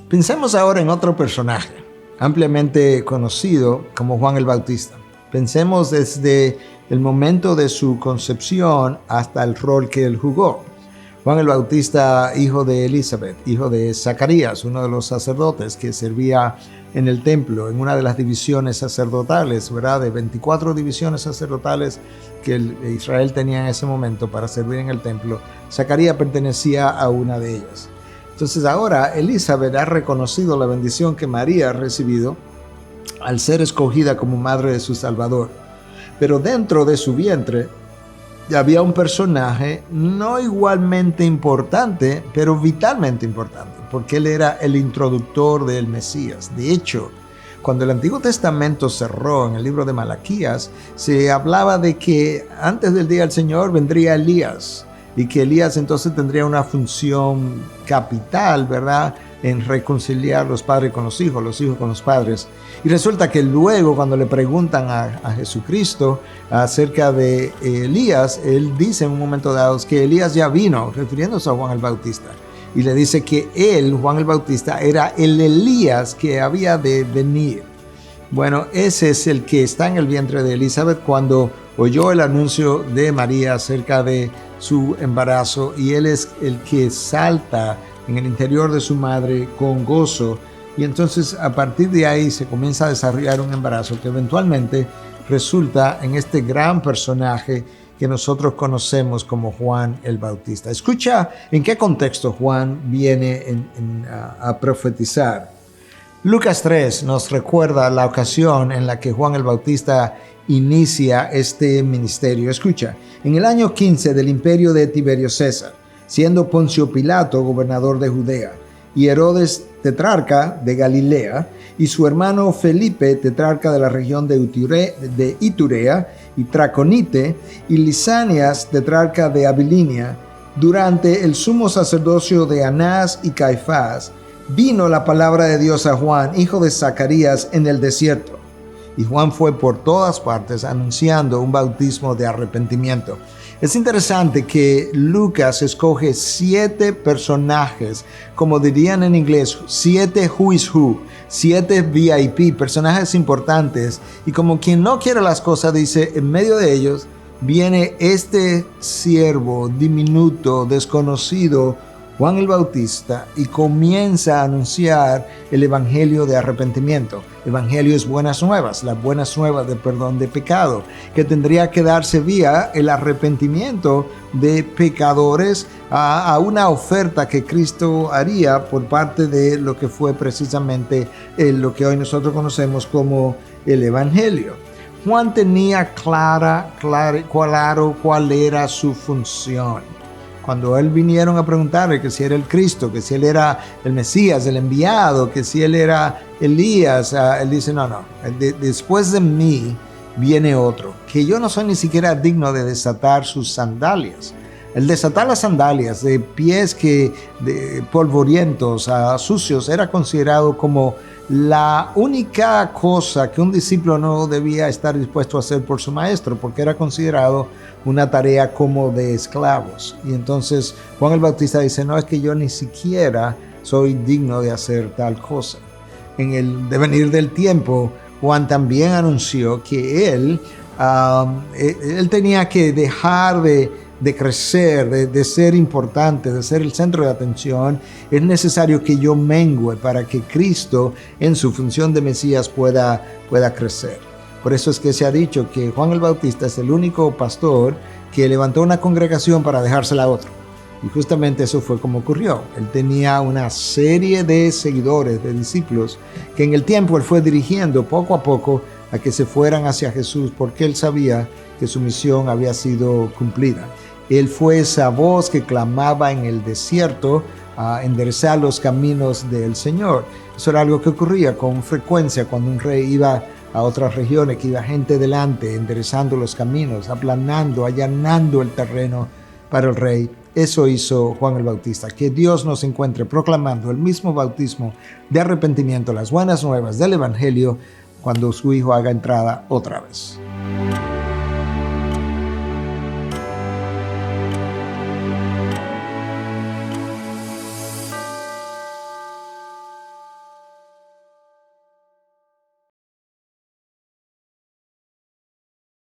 Pensemos ahora en otro personaje, ampliamente conocido como Juan el Bautista. Pensemos desde el momento de su concepción hasta el rol que él jugó. Juan el Bautista, hijo de Elizabeth, hijo de Zacarías, uno de los sacerdotes que servía en el templo, en una de las divisiones sacerdotales, ¿verdad? De 24 divisiones sacerdotales que Israel tenía en ese momento para servir en el templo, Zacarías pertenecía a una de ellas. Entonces ahora Elizabeth ha reconocido la bendición que María ha recibido al ser escogida como madre de su Salvador. Pero dentro de su vientre había un personaje no igualmente importante, pero vitalmente importante, porque él era el introductor del Mesías. De hecho, cuando el Antiguo Testamento cerró en el libro de Malaquías, se hablaba de que antes del día del Señor vendría Elías, y que Elías entonces tendría una función capital, ¿verdad?, en reconciliar los padres con los hijos con los padres. Y resulta que luego, cuando le preguntan a Jesucristo acerca de Elías, él dice en un momento dado que Elías ya vino, refiriéndose a Juan el Bautista, y le dice que él, Juan el Bautista, era el Elías que había de venir. Bueno, ese es el que está en el vientre de Elizabeth cuando oyó el anuncio de María acerca de su embarazo, y él es el que salta en el interior de su madre con gozo, y entonces a partir de ahí se comienza a desarrollar un embarazo que eventualmente resulta en este gran personaje que nosotros conocemos como Juan el Bautista. Escucha en qué contexto Juan viene a profetizar. Lucas 3 nos recuerda la ocasión en la que Juan el Bautista inicia este ministerio. Escucha, en el año 15 del imperio de Tiberio César, siendo Poncio Pilato gobernador de Judea, y Herodes tetrarca de Galilea, y su hermano Felipe tetrarca de la región de Iturea y Traconite, y Lisanias tetrarca de Abilinia, durante el sumo sacerdocio de Anás y Caifás, vino la palabra de Dios a Juan, hijo de Zacarías, en el desierto. Y Juan fue por todas partes anunciando un bautismo de arrepentimiento. Es interesante que Lucas escoge 7 personajes, como dirían en inglés, 7 who is who, 7 VIP, personajes importantes, y como quien no quiere las cosas, dice, en medio de ellos viene este siervo diminuto, desconocido, Juan el Bautista, y comienza a anunciar el evangelio de arrepentimiento. Evangelio es buenas nuevas, las buenas nuevas de perdón de pecado, que tendría que darse vía el arrepentimiento de pecadores a una oferta que Cristo haría por parte de lo que fue precisamente lo que hoy nosotros conocemos como el evangelio. Juan tenía claro cuál era su función. Cuando él vinieron a preguntarle que si era el Cristo, que si él era el Mesías, el enviado, que si él era Elías, él dice, no, después de mí viene otro, que yo no soy ni siquiera digno de desatar sus sandalias. El desatar las sandalias de pies de polvorientos, sucios, era considerado como la única cosa que un discípulo no debía estar dispuesto a hacer por su maestro, porque era considerado una tarea como de esclavos. Y entonces Juan el Bautista dice, no, es que yo ni siquiera soy digno de hacer tal cosa. En el devenir del tiempo, Juan también anunció que él tenía que dejar de crecer, de ser importante, de ser el centro de atención. Es necesario que yo mengüe para que Cristo en su función de Mesías pueda crecer. Por eso es que se ha dicho que Juan el Bautista es el único pastor que levantó una congregación para dejársela a otro. Y justamente eso fue como ocurrió. Él tenía una serie de seguidores, de discípulos, que en el tiempo él fue dirigiendo poco a poco a que se fueran hacia Jesús, porque él sabía que su misión había sido cumplida. Él fue esa voz que clamaba en el desierto a enderezar los caminos del Señor. Eso era algo que ocurría con frecuencia cuando un rey iba a otras regiones, que iba gente delante, enderezando los caminos, aplanando, allanando el terreno para el rey. Eso hizo Juan el Bautista. Que Dios nos encuentre proclamando el mismo bautismo de arrepentimiento, las buenas nuevas del evangelio, cuando su Hijo haga entrada otra vez.